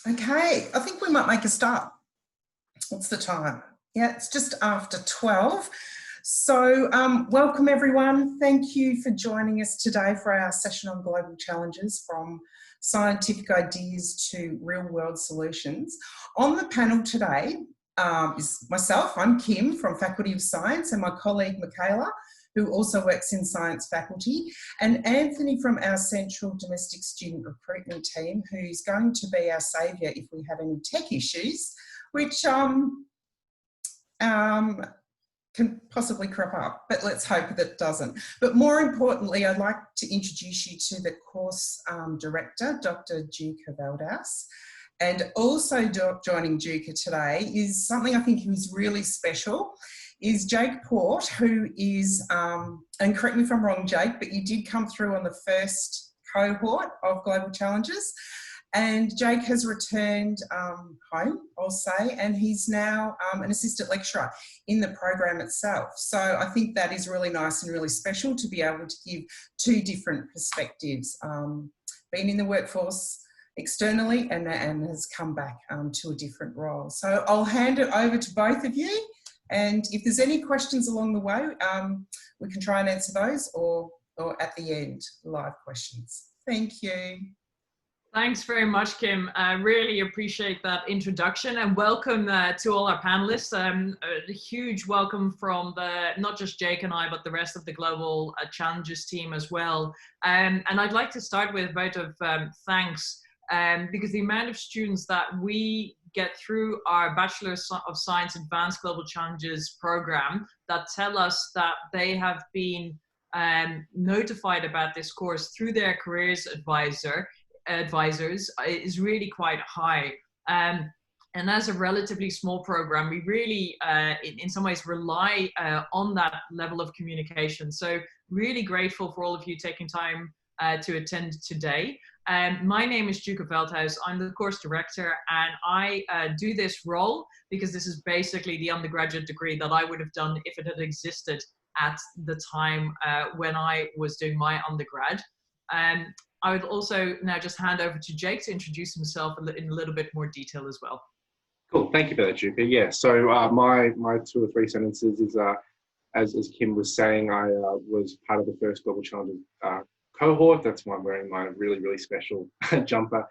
Okay, I think we might make a start. What's the time? Yeah, it's just after 12. So welcome everyone. Thank you for joining us today for our session on global challenges, from scientific ideas to real world solutions. On the panel today is myself, I'm Kim from Faculty of Science, and my colleague Michaela, who also works in science faculty, and Anthony from our Central Domestic Student Recruitment team, who's going to be our saviour if we have any tech issues, which can possibly crop up, but let's hope that it doesn't. But more importantly, I'd like to introduce you to the course director, Dr. Duca Valdas. And also joining Duca today is something I think is really special, is Jake Port, who is, and correct me if I'm wrong, Jake, but you did come through on the first cohort of Global Challenges. And Jake has returned home, I'll say, and he's now an assistant lecturer in the program itself. So I think that is really nice and really special to be able to give two different perspectives, been in the workforce externally and has come back to a different role. So I'll hand it over to both of you. And if there's any questions along the way, we can try and answer those, or at the end, live questions. Thank you. Thanks very much, Kim. I really appreciate that introduction, and welcome to all our panelists. A huge welcome from not just Jake and I, but the rest of the Global Challenges team as well. And I'd like to start with a vote of thanks, because the amount of students that we get through our Bachelor of Science Advanced Global Challenges program that tell us that they have been notified about this course through their careers advisors is really quite high. And as a relatively small program, we really, in some ways, rely on that level of communication. So really grateful for all of you taking time to attend today. My name is Duca Veldhuis. I'm the course director, and I do this role because this is basically the undergraduate degree that I would have done if it had existed at the time when I was doing my undergrad. I would also now just hand over to Jake to introduce himself in a little bit more detail as well. Cool, thank you for that, Duca. Yeah, so my 2 or 3 sentences is, as Kim was saying, I was part of the first Global Challenges cohort. That's why I'm wearing my really, really special jumper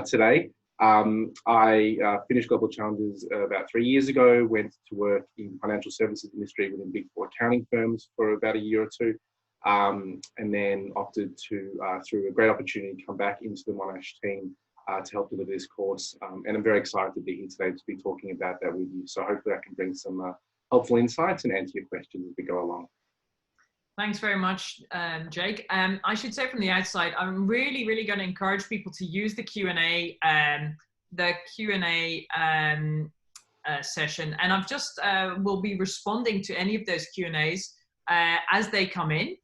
today. I finished Global Challenges about 3 years ago, went to work in financial services industry within Big Four accounting firms for about a year or two, and then opted to, through a great opportunity, come back into the Monash team to help deliver this course. And I'm very excited to be here today to be talking about that with you. So hopefully I can bring some helpful insights and answer your questions as we go along. Thanks very much, Jake. I should say from the outside, I'm really, really going to encourage people to use the Q&A, session. And I've just will be responding to any of those Q&As as they come in.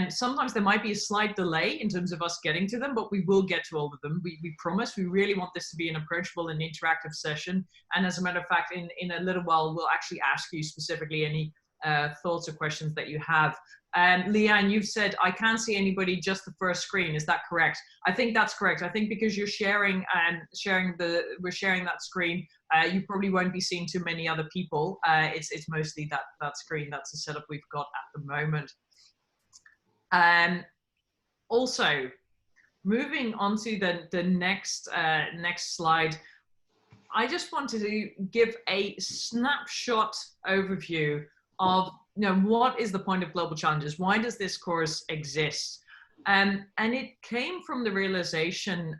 Sometimes there might be a slight delay in terms of us getting to them, but we will get to all of them. We promise. We really want this to be an approachable and interactive session. And as a matter of fact, in a little while, we'll actually ask you specifically any thoughts or questions that you have. Leanne, you've said, I can't see anybody, just the first screen. Is that correct? I think that's correct. I think because you're sharing and we're sharing that screen, you probably won't be seeing too many other people. It's mostly that screen. That's the setup we've got at the moment. Also, moving on to the next slide, I just wanted to give a snapshot overview of what is the point of Global Challenges? Why does this course exist? And it came from the realization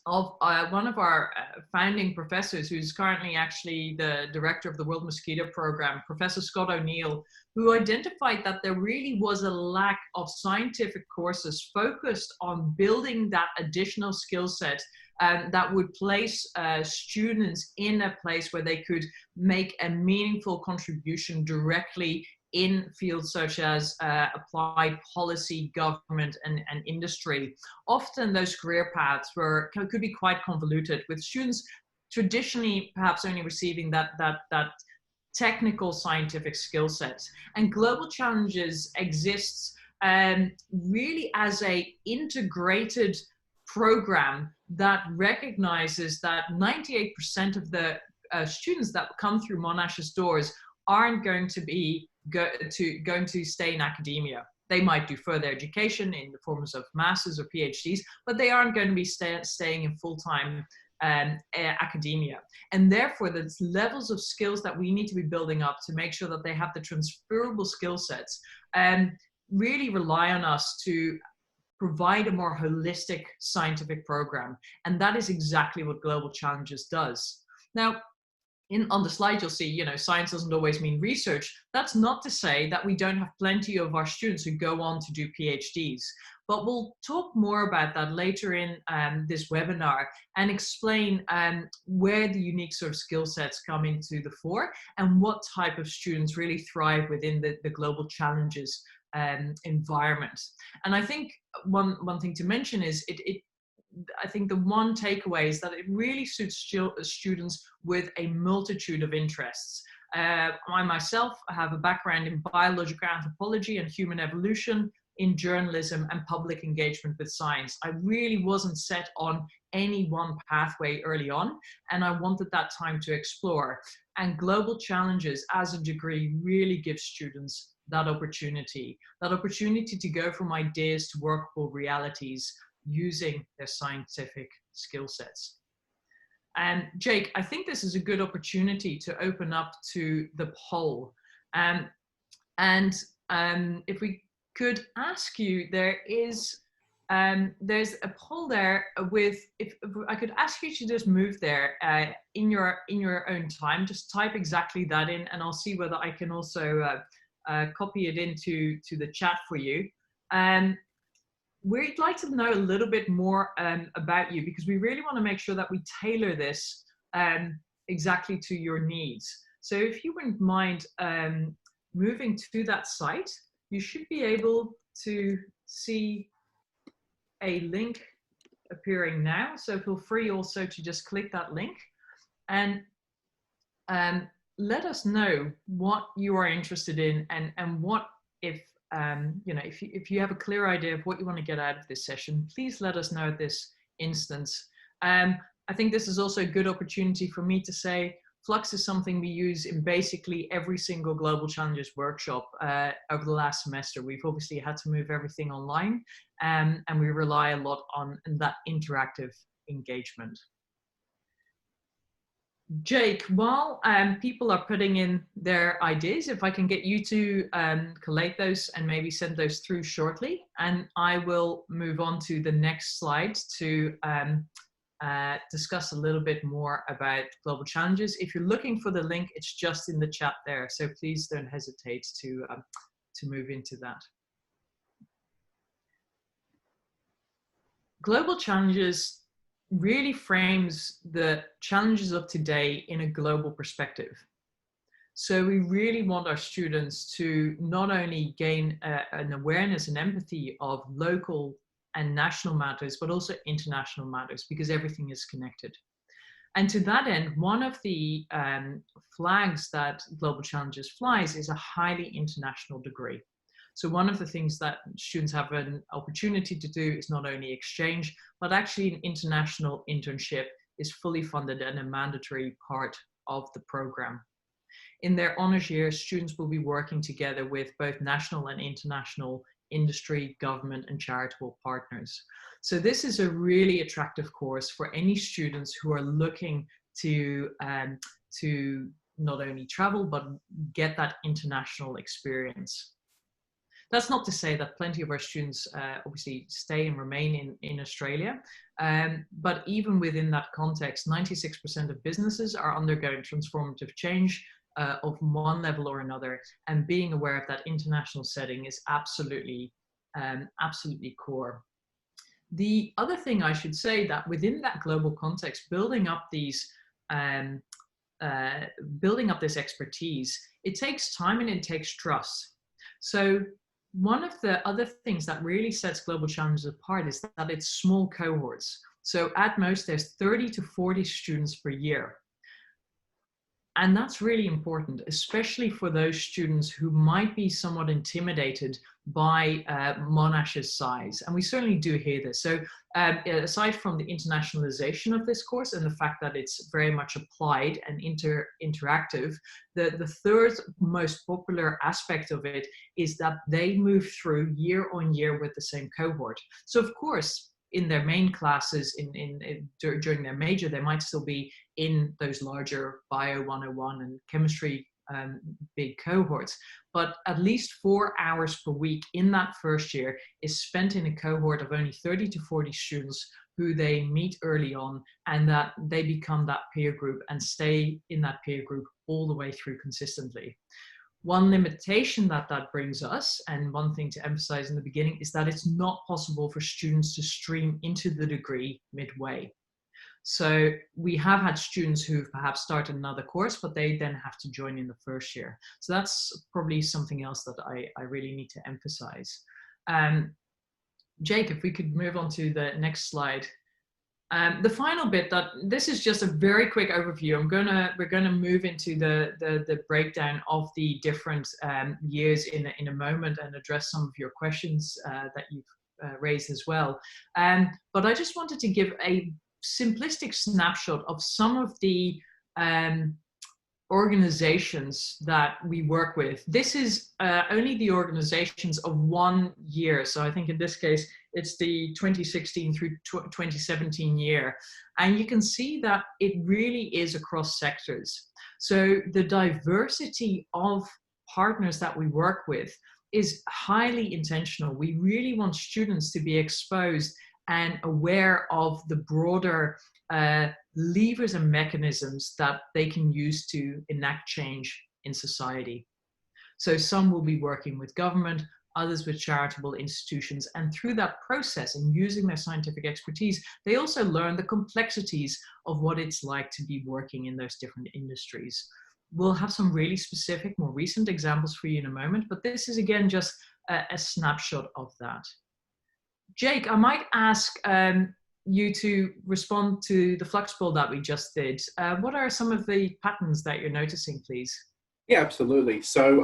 of one of our founding professors, who's currently actually the director of the World Mosquito Program, Professor Scott O'Neill, who identified that there really was a lack of scientific courses focused on building that additional skill set that would place students in a place where they could make a meaningful contribution directly in fields such as applied policy, government, and industry. Often those career paths could be quite convoluted, with students traditionally perhaps only receiving that technical scientific skill sets. And Global Challenges exists really as a integrated program that recognizes that 98% of the students that come through Monash's doors aren't going to be going to stay in academia. They might do further education in the forms of masters or PhDs, but they aren't going to be staying in full-time academia. And therefore, there's levels of skills that we need to be building up to make sure that they have the transferable skill sets, and really rely on us to provide a more holistic scientific program. And that is exactly what Global Challenges does. Now, on the slide, you'll see, science doesn't always mean research. That's not to say that we don't have plenty of our students who go on to do PhDs, but we'll talk more about that later in this webinar and explain where the unique sort of skill sets come into the fore and what type of students really thrive within the Global Challenges environment. And I think one thing to mention is I think the one takeaway is that it really suits students with a multitude of interests. I myself have a background in biological anthropology and human evolution, in journalism and public engagement with science. I really wasn't set on any one pathway early on, and I wanted that time to explore. And Global Challenges as a degree really gives students that opportunity to go from ideas to workable realities using their scientific skill sets. And Jake, I think this is a good opportunity to open up to the poll. If we could ask you, there's a poll there with, if I could ask you to just move there in your own time, just type exactly that in, and I'll see whether I can also copy it into the chat for you. We'd like to know a little bit more about you, because we really want to make sure that we tailor this exactly to your needs. So if you wouldn't mind moving to that site, you should be able to see a link appearing now. So feel free also to just click that link and let us know what you are interested in, and what, if you have a clear idea of what you want to get out of this session, please let us know at this instance. I think this is also a good opportunity for me to say Flux is something we use in basically every single Global Challenges workshop over the last semester. We've obviously had to move everything online, and we rely a lot on that interactive engagement. Jake, while people are putting in their ideas, if I can get you to collate those and maybe send those through shortly, and I will move on to the next slide to discuss a little bit more about Global Challenges. If you're looking for the link, it's just in the chat there, so please don't hesitate to move into that. Global Challenges really frames the challenges of today in a global perspective. So we really want our students to not only gain an awareness and empathy of local and national matters, but also international matters, because everything is connected. And to that end, one of the flags that Global Challenges flies is a highly international degree. So one of the things that students have an opportunity to do is not only exchange, but actually an international internship is fully funded and a mandatory part of the program. In their honors year, students will be working together with both national and international industry, government, and charitable partners. So this is a really attractive course for any students who are looking to not only travel, but get that international experience. That's not to say that plenty of our students obviously stay and remain in Australia, but even within that context, 96% of businesses are undergoing transformative change of one level or another, and being aware of that international setting is absolutely core. The other thing I should say, that within that global context, building up this expertise, it takes time and it takes trust. So one of the other things that really sets Global Challenges apart is that it's small cohorts. So at most, there's 30 to 40 students per year. And that's really important, especially for those students who might be somewhat intimidated by Monash's size. And we certainly do hear this. So aside from the internationalization of this course and the fact that it's very much applied and interactive, the third most popular aspect of it is that they move through year on year with the same cohort. So of course, in their main classes during their major, they might still be in those larger Bio 101 and chemistry big cohorts, but at least 4 hours per week in that first year is spent in a cohort of only 30 to 40 students who they meet early on, and that they become that peer group and stay in that peer group all the way through consistently. One limitation that brings us, and one thing to emphasize in the beginning, is that it's not possible for students to stream into the degree midway. So we have had students who've perhaps started another course, but they then have to join in the first year. So that's probably something else that I really need to emphasize. Jake, if we could move on to the next slide. The final bit, this is just a very quick overview. We're gonna move into the breakdown of the different years in a moment and address some of your questions that you've raised as well. But I just wanted to give a simplistic snapshot of some of the organizations that we work with. This is only the organizations of 1 year. So I think in this case, it's the 2016 through 2017 year. And you can see that it really is across sectors. So the diversity of partners that we work with is highly intentional. We really want students to be exposed and aware of the broader levers and mechanisms that they can use to enact change in society. So some will be working with government, others with charitable institutions, and through that process and using their scientific expertise, they also learn the complexities of what it's like to be working in those different industries. We'll have some really specific, more recent examples for you in a moment, but this is again just a snapshot of that. Jake, I might ask you to respond to the flux poll that we just did. What are some of the patterns that you're noticing, please? Yeah, absolutely. So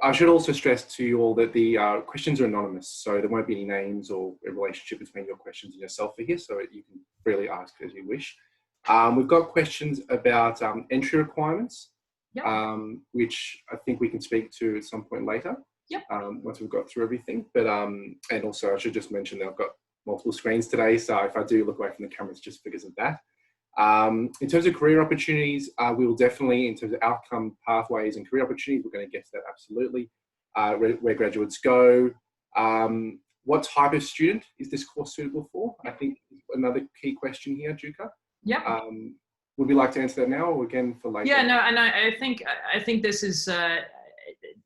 I should also stress to you all that the questions are anonymous, so there won't be any names or a relationship between your questions and yourself here, so you can freely ask as you wish. We've got questions about entry requirements, yep. Which I think we can speak to at some point later. Yep. Once we've got through everything. But and also I should just mention that I've got multiple screens today, so if I do look away from the camera, it's just because of that. In terms of career opportunities, we will definitely, in terms of outcome pathways and career opportunities, we're going to get to that absolutely. Where graduates go, what type of student is this course suitable for? I think another key question here, Juka. Yeah. Would we like to answer that now, or again for later? Yeah, no, and I think this is.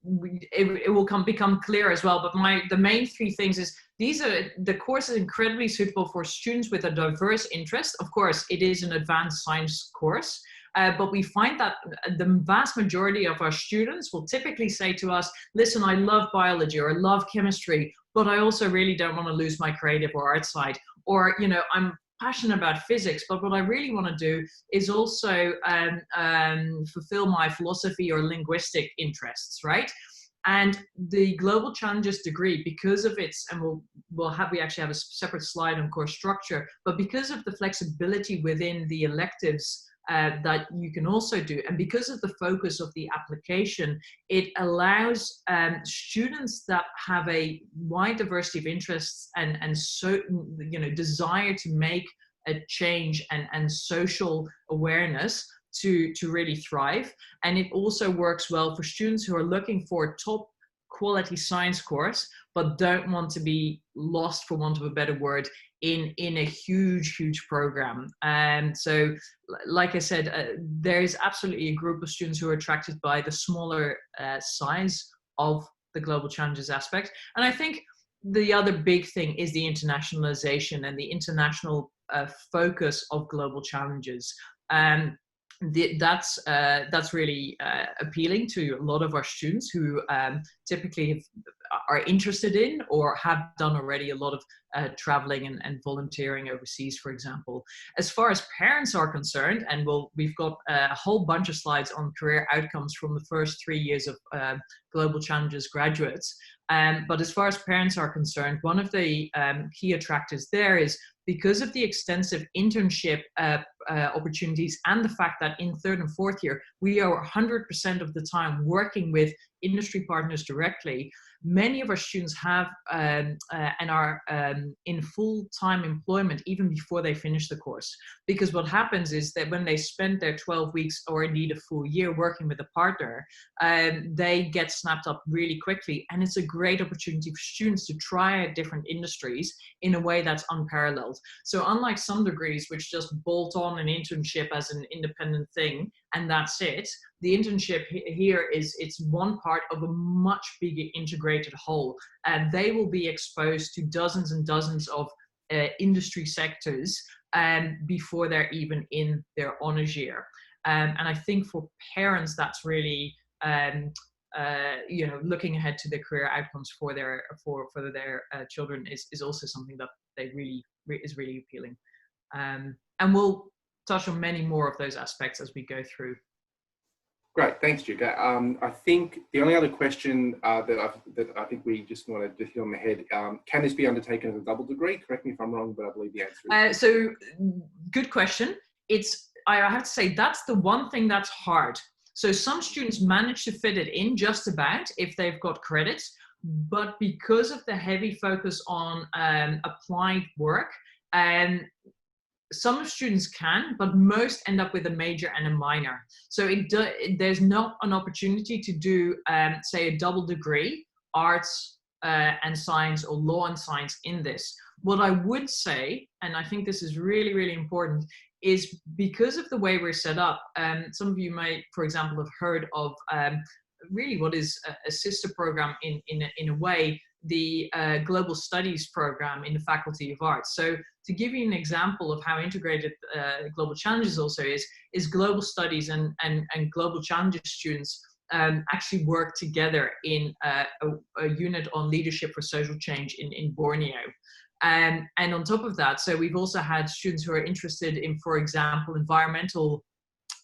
It will become clear as well, but the main three things is the course is incredibly suitable for students with a diverse interest. Of course, it is an advanced science course, but we find that the vast majority of our students will typically say to us, listen, I love biology or I love chemistry, but I also really don't want to lose my creative or art side, or, you know, I'm passionate about physics, but what I really want to do is also fulfill my philosophy or linguistic interests, right? And the Global Challenges degree, because of its, and we actually have a separate slide on course structure, but because of the flexibility within the electives that you can also do, and because of the focus of the application, it allows students that have a wide diversity of interests and so, you know, desire to make a change and social awareness to really thrive. And it also works well for students who are looking for a top quality science course, but don't want to be lost, for want of a better word, in a huge program. And so, like I said, there is absolutely a group of students who are attracted by the smaller size of the Global Challenges aspect. And I think the other big thing is the internationalization and the international focus of Global Challenges. That's really appealing to a lot of our students who typically have are interested in or have done already a lot of traveling and volunteering overseas, for example. As far as parents are concerned, and we've got a whole bunch of slides on career outcomes from the first 3 years of Global Challenges graduates. But as far as parents are concerned, one of the key attractors there is because of the extensive internship opportunities and the fact that in third and fourth year, we are 100% of the time working with industry partners directly. Many of our students have and are in full-time employment even before they finish the course. Because what happens is that when they spend their 12 weeks or indeed a full year working with a partner, they get snapped up really quickly. And it's a great opportunity for students to try out different industries in a way that's unparalleled. So unlike some degrees which just bolt on an internship as an independent thing and that's it, the internship here it's one part of a much bigger integrated whole, and they will be exposed to dozens and dozens of industry sectors before they're even in their honors year. And I think for parents that's really looking ahead to their career outcomes for their children is also something that they is really appealing. And we'll touch on many more of those aspects as we go through. Great, thanks, Duca. I think the only other question that I think we just wanted to hit on the head, can this be undertaken as a double degree? Correct me if I'm wrong, but I believe the answer is. So, good question. I have to say, that's the one thing that's hard. So some students manage to fit it in just about if they've got credits, but because of the heavy focus on applied work, some students can, but most end up with a major and a minor. So there's not an opportunity to do, say, a double degree, arts and science or law and science in this. What I would say, and I think this is really, really important, is because of the way we're set up, some of you might, for example, have heard of really what is a sister program in a way, the Global Studies program in the Faculty of Arts. So to give you an example of how integrated Global Challenges also is Global Studies and Global Challenges students actually work together in a unit on leadership for social change in Borneo. And on top of that, so we've also had students who are interested in, for example, environmental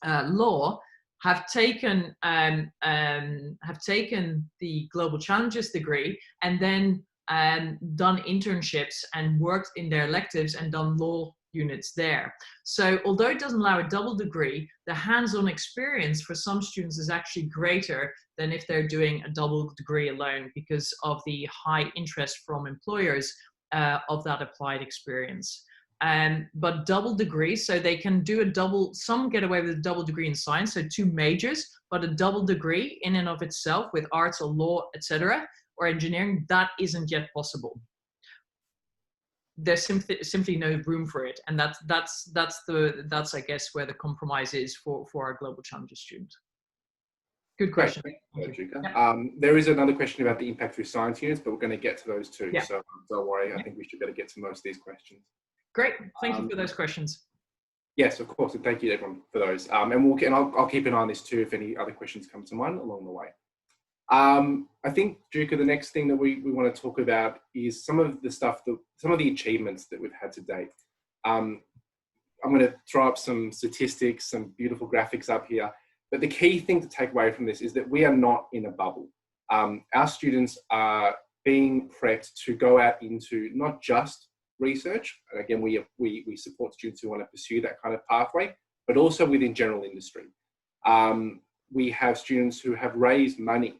law, have taken the Global Challenges degree and then done internships and worked in their electives and done law units there. So although it doesn't allow a double degree, the hands-on experience for some students is actually greater than if they're doing a double degree alone because of the high interest from employers of that applied experience. But double degrees, so they can do some get away with a double degree in science, so 2 majors, but a double degree in and of itself with arts or law, etc., or engineering, that isn't yet possible. There's simply no room for it, and that's I guess where the compromise is for our Global Challenges student. Good question. Yeah. There is another question about the impact through science units, but we're going to get to those too. Yeah. So don't worry, I think we should better get to most of these questions. Great, thank you for those questions. Yes, of course, and thank you everyone for those. And I'll keep an eye on this too if any other questions come to mind along the way. I think, Duca, the next thing that we want to talk about is some of the achievements that we've had to date. I'm going to throw up some statistics, some beautiful graphics up here. But the key thing to take away from this is that we are not in a bubble. Our students are being prepped to go out into not just research, and again, we support students who want to pursue that kind of pathway, but also within general industry. We have students who have raised money,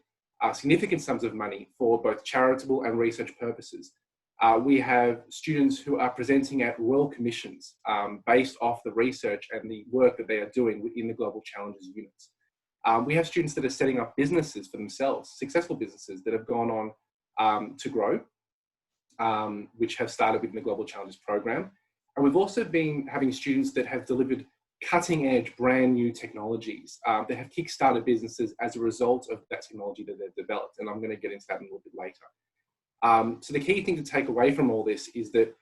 significant sums of money for both charitable and research purposes. We have students who are presenting at royal commissions based off the research and the work that they are doing within the Global Challenges units. We have students that are setting up businesses for themselves, successful businesses that have gone on to grow, which have started within the Global Challenges program. And we've also been having students that have delivered cutting edge, brand new technologies that have kickstarted businesses as a result of that technology that they've developed. And I'm going to get into that a little bit later. So the key thing to take away from all this is that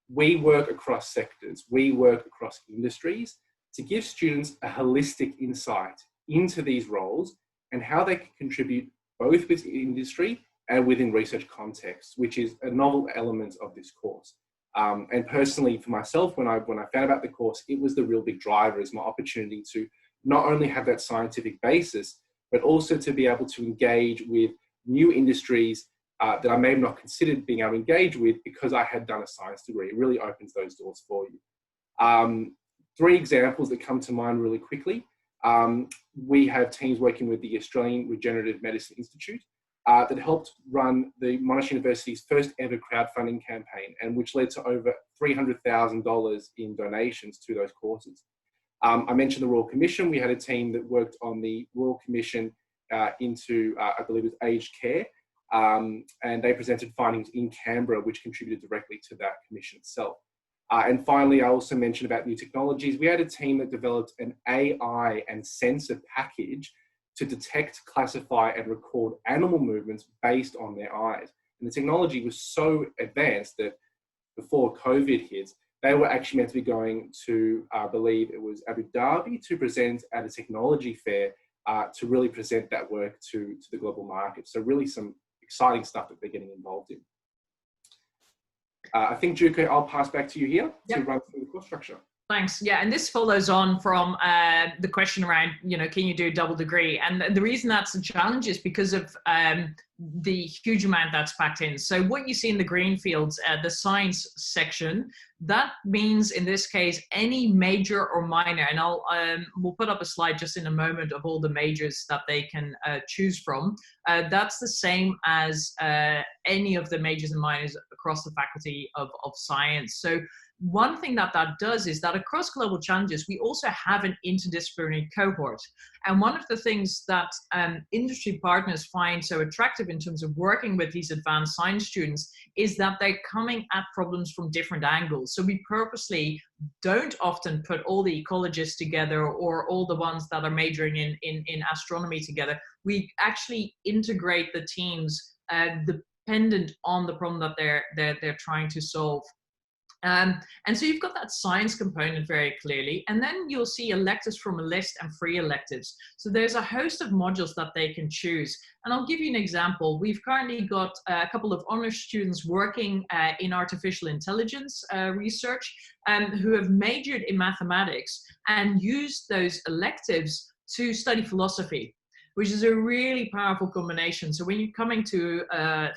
we work across sectors, we work across industries to give students a holistic insight into these roles and how they can contribute both with industry and within research context, which is a novel element of this course. And personally, for myself, when I found about the course, it was the real big driver, is my opportunity to not only have that scientific basis, but also to be able to engage with new industries that I may have not considered being able to engage with because I had done a science degree. It really opens those doors for you. 3 examples that come to mind really quickly. We have teams working with the Australian Regenerative Medicine Institute that helped run the Monash University's first ever crowdfunding campaign, and which led to over $300,000 in donations to those courses. I mentioned the Royal Commission. We had a team that worked on the Royal Commission into, I believe it was aged care, and they presented findings in Canberra, which contributed directly to that commission itself. And finally, I also mentioned about new technologies. We had a team that developed an AI and sensor package to detect, classify, and record animal movements based on their eyes. And the technology was so advanced that before COVID hit, they were actually meant to be going to, I believe it was Abu Dhabi, to present at a technology fair to really present that work to the global market. So really some exciting stuff that they're getting involved in. I think, Juko, I'll pass back to you here to run through the course structure. Thanks. Yeah, and this follows on from the question around, can you do a double degree? And the reason that's a challenge is because of the huge amount that's packed in. So what you see in the green fields, the science section, that means in this case, any major or minor, and we'll put up a slide just in a moment of all the majors that they can choose from. That's the same as any of the majors and minors across the Faculty of Science. So one thing that does is that across Global Challenges, we also have an interdisciplinary cohort. And one of the things that industry partners find so attractive in terms of working with these advanced science students is that they're coming at problems from different angles. So we purposely don't often put all the ecologists together or all the ones that are majoring in astronomy together. We actually integrate the teams dependent on the problem that they're trying to solve. And so you've got that science component very clearly, and then you'll see electives from a list and free electives. So there's a host of modules that they can choose. And I'll give you an example. We've currently got a couple of honors students working in artificial intelligence research who have majored in mathematics and used those electives to study philosophy, which is a really powerful combination. So when you're coming to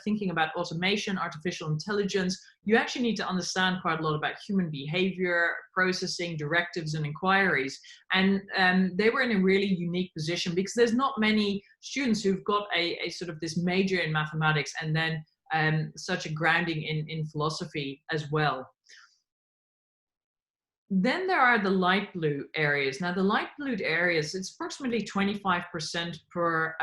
thinking about automation, artificial intelligence, you actually need to understand quite a lot about human behavior, processing, directives, and inquiries. And they were in a really unique position because there's not many students who've got a sort of this major in mathematics and then such a grounding in philosophy as well. Then there are the light blue areas. Now the light blue areas, it's approximately 25% per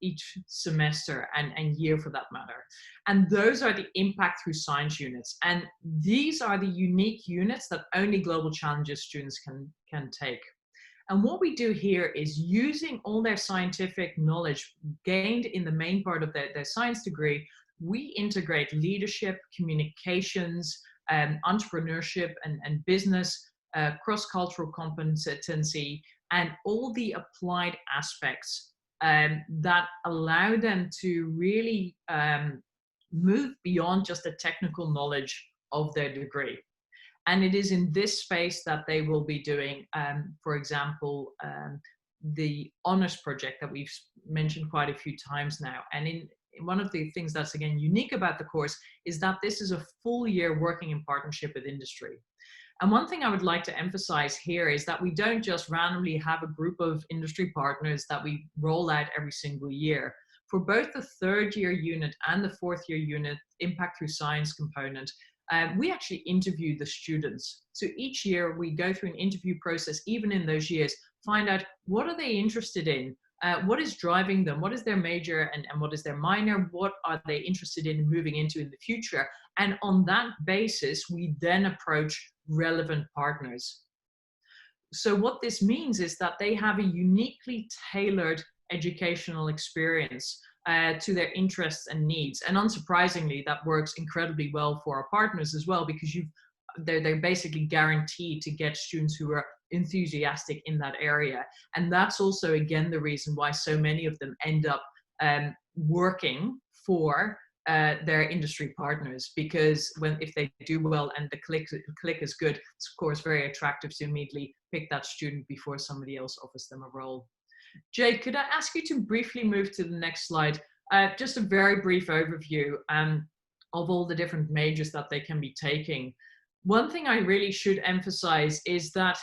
each semester and year for that matter. And those are the impact through science units. And these are the unique units that only Global Challenges students can take. And what we do here is using all their scientific knowledge gained in the main part of their science degree, we integrate leadership, communications, entrepreneurship and business, cross-cultural competency, and all the applied aspects that allow them to really move beyond just the technical knowledge of their degree. And it is in this space that they will be doing, for example, the honors project that we've mentioned quite a few times now. And one of the things that's, again, unique about the course is that this is a full year working in partnership with industry. And one thing I would like to emphasize here is that we don't just randomly have a group of industry partners that we roll out every single year. For both the 3rd year unit and the 4th year unit, Impact Through Science component, we actually interview the students. So each year we go through an interview process, even in those years, find out what are they interested in? What is driving them? What is their major and what is their minor? What are they interested in moving into in the future? And on that basis, we then approach relevant partners. So what this means is that they have a uniquely tailored educational experience to their interests and needs. And unsurprisingly, that works incredibly well for our partners as well, because they're basically guaranteed to get students who are enthusiastic in that area. And that's also, again, the reason why so many of them end up working for their industry partners, because if they do well and the click is good, it's of course very attractive to immediately pick that student before somebody else offers them a role. Jay, could I ask you to briefly move to the next slide? Just a very brief overview of all the different majors that they can be taking. One thing I really should emphasize is that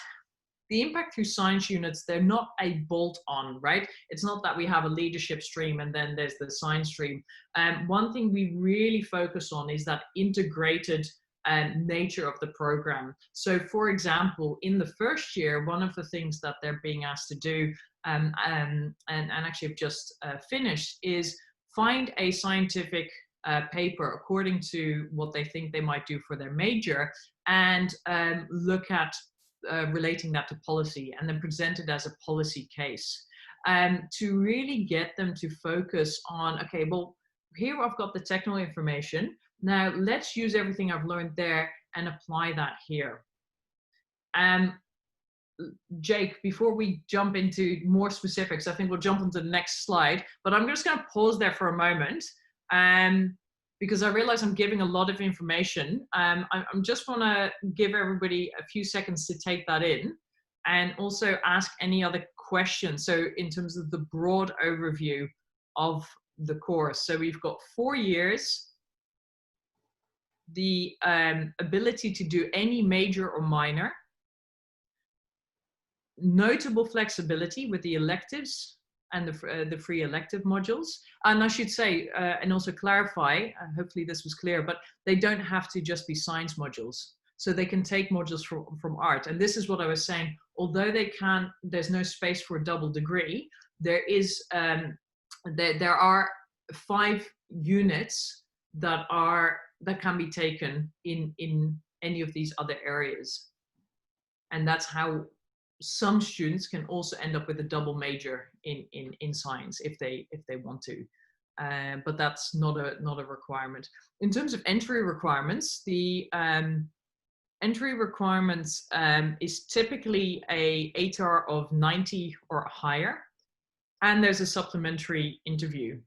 the impact through science units, they're not a bolt-on, right? It's not that we have a leadership stream and then there's the science stream. One thing we really focus on is that integrated nature of the program. So for example, in the first year, one of the things that they're being asked to do, and actually have just finished, is find a scientific paper according to what they think they might do for their major, and look at relating that to policy, and then present it as a policy case, to really get them to focus on, okay, well, here I've got the technical information. Now let's use everything I've learned there and apply that here. Jake, before we jump into more specifics, I think we'll jump into the next slide, but I'm just going to pause there for a moment, because I realize I'm giving a lot of information. I'm just want to give everybody a few seconds to take that in, and also ask any other questions. So in terms of the broad overview of the course, so we've got 4 years, the ability to do any major or minor, notable flexibility with the electives and the free elective modules. And I should say, and also clarify, hopefully this was clear, but they don't have to just be science modules. So they can take modules from art. And this is what I was saying, although there's no space for a double degree, there are 5 units that can be taken in any of these other areas. And that's how some students can also end up with a double major in science if they want to, but that's not a requirement. In terms of entry requirements, the entry requirements is typically a ATAR of 90 or higher, and there's a supplementary interview.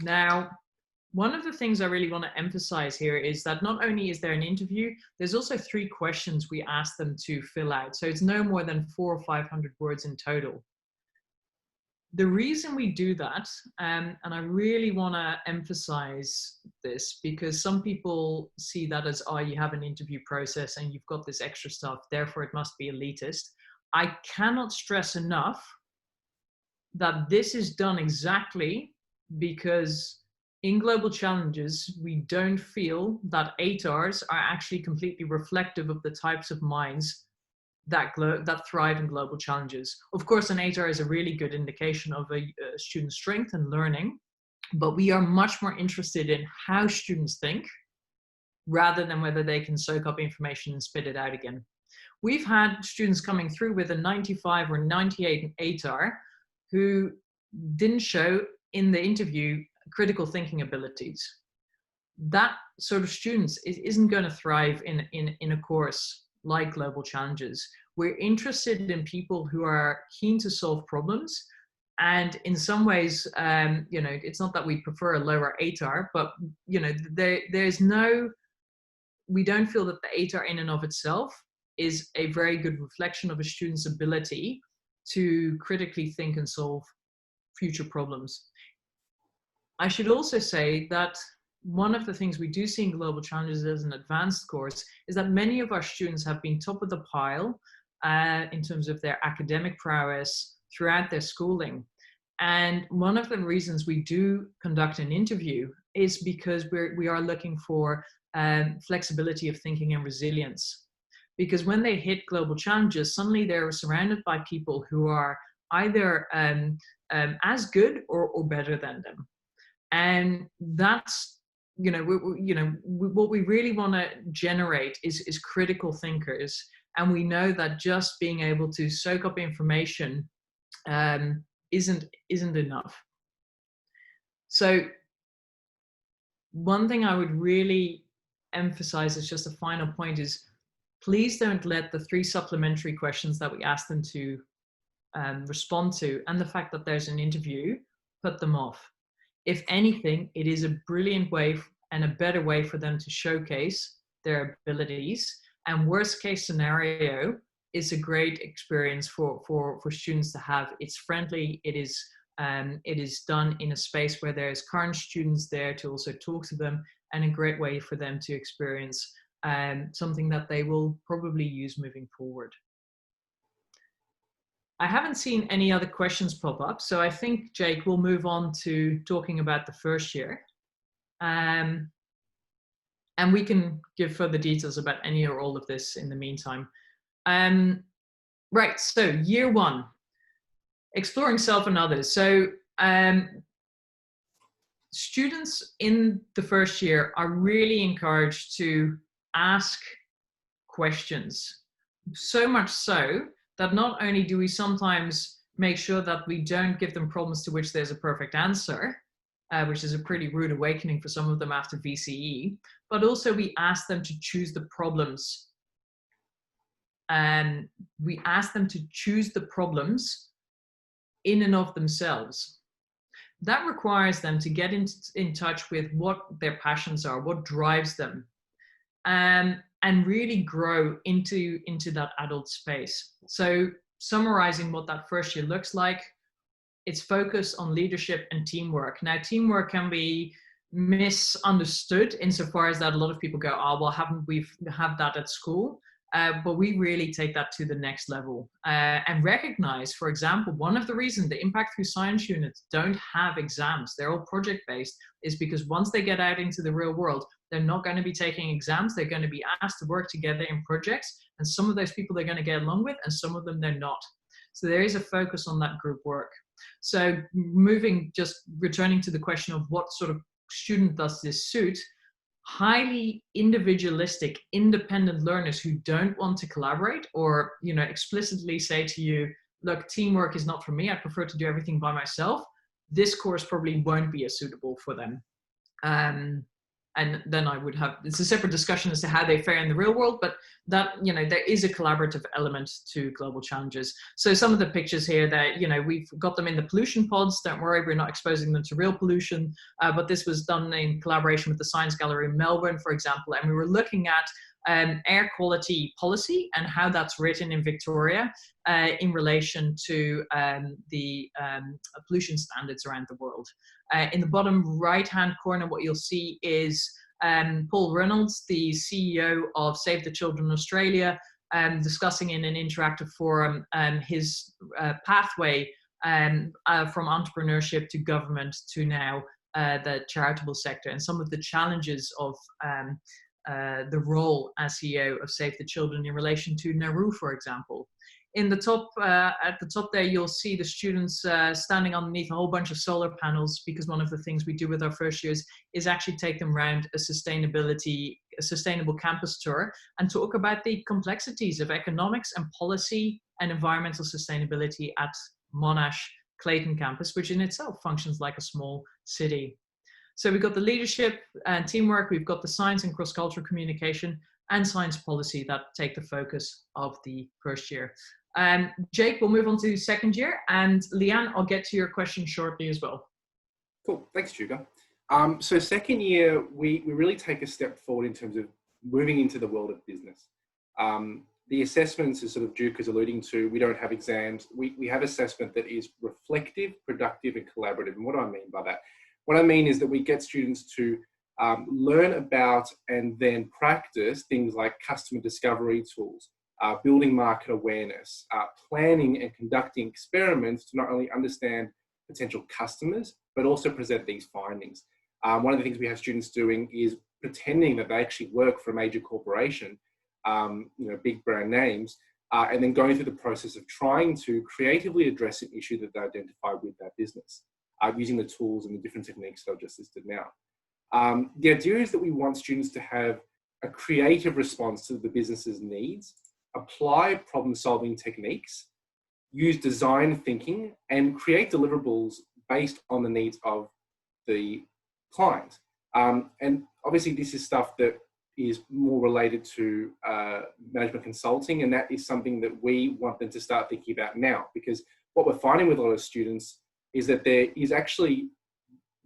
Now, one of the things I really want to emphasize here is that not only is there an interview, there's also 3 questions we ask them to fill out. So it's no more than 400 or 500 words in total. The reason we do that, and I really want to emphasize this, because some people see that as, oh, you have an interview process and you've got this extra stuff, therefore it must be elitist. I cannot stress enough that this is done exactly because in Global Challenges, we don't feel that ATARs are actually completely reflective of the types of minds that thrive in Global Challenges. Of course, an ATAR is a really good indication of a student's strength and learning, but we are much more interested in how students think rather than whether they can soak up information and spit it out again. We've had students coming through with a 95 or 98 ATAR who didn't show in the interview critical thinking abilities. That sort of students isn't going to thrive in a course like Global Challenges. We're interested in people who are keen to solve problems, and in some ways, it's not that we prefer a lower ATAR, but we don't feel that the ATAR in and of itself is a very good reflection of a student's ability to critically think and solve future problems. I should also say that one of the things we do see in Global Challenges as an advanced course is that many of our students have been top of the pile in terms of their academic prowess throughout their schooling. And one of the reasons we do conduct an interview is because we are looking for flexibility of thinking and resilience. Because when they hit Global Challenges, suddenly they're surrounded by people who are either as good or better than them. And that's, what we really want to generate is critical thinkers. And we know that just being able to soak up information isn't enough. So one thing I would really emphasize as just a final point is, please don't let the 3 supplementary questions that we ask them to respond to, and the fact that there's an interview, put them off. If anything, it is a brilliant way and a better way for them to showcase their abilities. And worst case scenario is a great experience for students to have. It's friendly, it is done in a space where there's current students there to also talk to them, and a great way for them to experience something that they will probably use moving forward. I haven't seen any other questions pop up, so I think, Jake, we'll move on to talking about the first year. And we can give further details about any or all of this in the meantime. Right, so year one, exploring self and others. So students in the first year are really encouraged to ask questions. So much so that not only do we sometimes make sure that we don't give them problems to which there's a perfect answer, which is a pretty rude awakening for some of them after VCE, but also we ask them to choose the problems. And we ask them to choose the problems in and of themselves. That requires them to get in touch with what their passions are, what drives them, and really grow into that adult space. So summarizing what that first year looks like, it's focused on leadership and teamwork. Now, teamwork can be misunderstood insofar as that a lot of people go, oh, well, haven't we have that at school? But we really take that to the next level and recognize, for example, one of the reasons the Impact Through Science units don't have exams, they're all project-based, is because once they get out into the real world, they're not going to be taking exams. They're going to be asked to work together in projects. And some of those people they're going to get along with, and some of them they're not. So there is a focus on that group work. So returning to the question of what sort of student does this suit, highly individualistic, independent learners who don't want to collaborate or, explicitly say to you, look, teamwork is not for me. I prefer to do everything by myself. This course probably won't be as suitable for them. And then it's a separate discussion as to how they fare in the real world, but that, there is a collaborative element to Global Challenges. So some of the pictures here that, we've got them in the pollution pods. Don't worry, we're not exposing them to real pollution, but this was done in collaboration with the Science Gallery in Melbourne, for example. And we were looking at air quality policy and how that's written in Victoria in relation to the pollution standards around the world. In the bottom right-hand corner, what you'll see is Paul Reynolds, the CEO of Save the Children Australia, discussing in an interactive forum his pathway from entrepreneurship to government to now the charitable sector, and some of the challenges of the role as CEO of Save the Children in relation to Nauru, for example. In the top, at the top there, you'll see the students standing underneath a whole bunch of solar panels, because one of the things we do with our first years is actually take them around a sustainable campus tour and talk about the complexities of economics and policy and environmental sustainability at Monash Clayton campus, which in itself functions like a small city. So we've got the leadership and teamwork, we've got the science and cross-cultural communication, and science policy that take the focus of the first year. Jake, we'll move on to second year, and Leanne, I'll get to your question shortly as well. Cool, thanks, Duca. So second year, we really take a step forward in terms of moving into the world of business. The assessments, as sort of Duke is alluding to, we don't have exams. We have assessment that is reflective, productive, and collaborative. And what do I mean by that? What I mean is that we get students to learn about and then practice things like customer discovery tools, building market awareness, planning and conducting experiments to not only understand potential customers, but also present these findings. One of the things we have students doing is pretending that they actually work for a major corporation, big brand names, and then going through the process of trying to creatively address an issue that they identify with that business, using the tools and the different techniques that I've just listed now. The idea is that we want students to have a creative response to the business's needs, apply problem-solving techniques, use design thinking, and create deliverables based on the needs of the client. And obviously this is stuff that is more related to management consulting, and that is something that we want them to start thinking about now, because what we're finding with a lot of students is that there is actually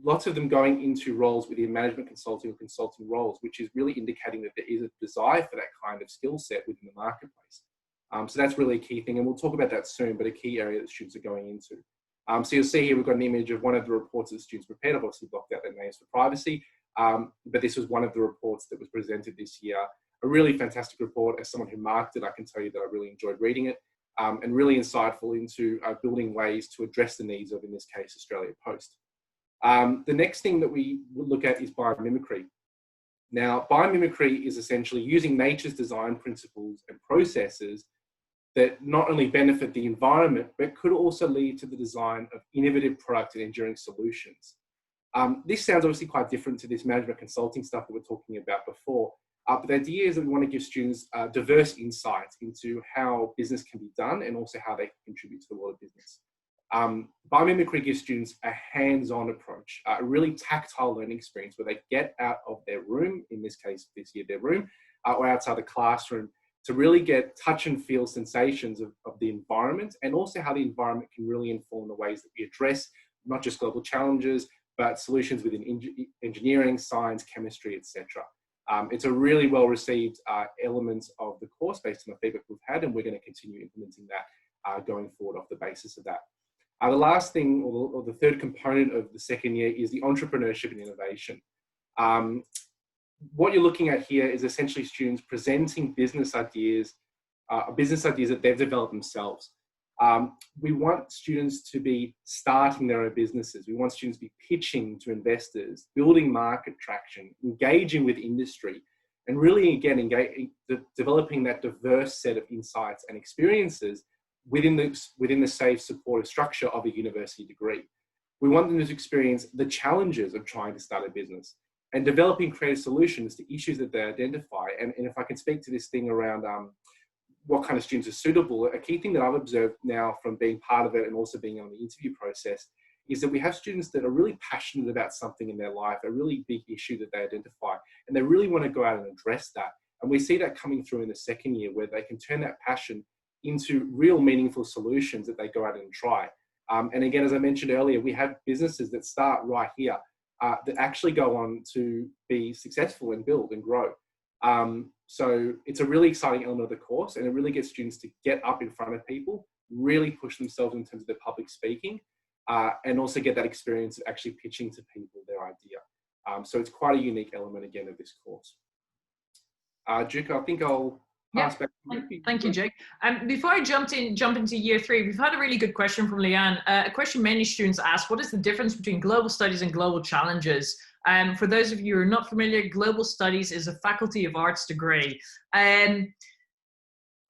lots of them going into roles within management consulting or consulting roles, which is really indicating that there is a desire for that kind of skill set within the marketplace. So that's really a key thing, and we'll talk about that soon, but a key area that students are going into. So you'll see here we've got an image of one of the reports that students prepared. I've obviously blocked out their names for privacy, but this was one of the reports that was presented this year. A really fantastic report. As someone who marked it, I can tell you that I really enjoyed reading it, and really insightful into building ways to address the needs of, in this case, Australia Post. The next thing that we will look at is biomimicry. Now, biomimicry is essentially using nature's design principles and processes that not only benefit the environment, but could also lead to the design of innovative product and enduring solutions. This sounds obviously quite different to this management consulting stuff that we're talking about before, but the idea is that we want to give students diverse insights into how business can be done and also how they can contribute to the world of business. Biomimicry gives students a hands-on approach, a really tactile learning experience where they get out of their room, in this case, this year, their room, or outside the classroom, to really get touch and feel sensations of the environment, and also how the environment can really inform the ways that we address not just global challenges, but solutions within engineering, science, chemistry, etc. It's a really well-received element of the course based on the feedback we've had, and we're going to continue implementing that going forward off the basis of that. The last thing, or the third component of the second year, is the entrepreneurship and innovation. What you're looking at here is essentially students presenting business ideas that they've developed themselves. We want students to be starting their own businesses. We want students to be pitching to investors, building market traction, engaging with industry, and really, again, developing that diverse set of insights and experiences within the safe, supportive structure of a university degree. We want them to experience the challenges of trying to start a business and developing creative solutions to issues that they identify. And if I can speak to this thing around what kind of students are suitable, a key thing that I've observed now from being part of it and also being on the interview process is that we have students that are really passionate about something in their life, a really big issue that they identify, and they really want to go out and address that. And we see that coming through in the second year, where they can turn that passion into real meaningful solutions that they go out and try. And again, as I mentioned earlier, we have businesses that start right here that actually go on to be successful and build and grow. So it's a really exciting element of the course, and it really gets students to get up in front of people, really push themselves in terms of their public speaking, and also get that experience of actually pitching to people their idea. So it's quite a unique element, again, of this course. Duke, I think I'll pass back to you. Thank you, Jake. Before I jump into year 3, we've had a really good question from Leanne. A question many students ask: what is the difference between global studies and global challenges? For those of you who are not familiar, global studies is a Faculty of Arts degree.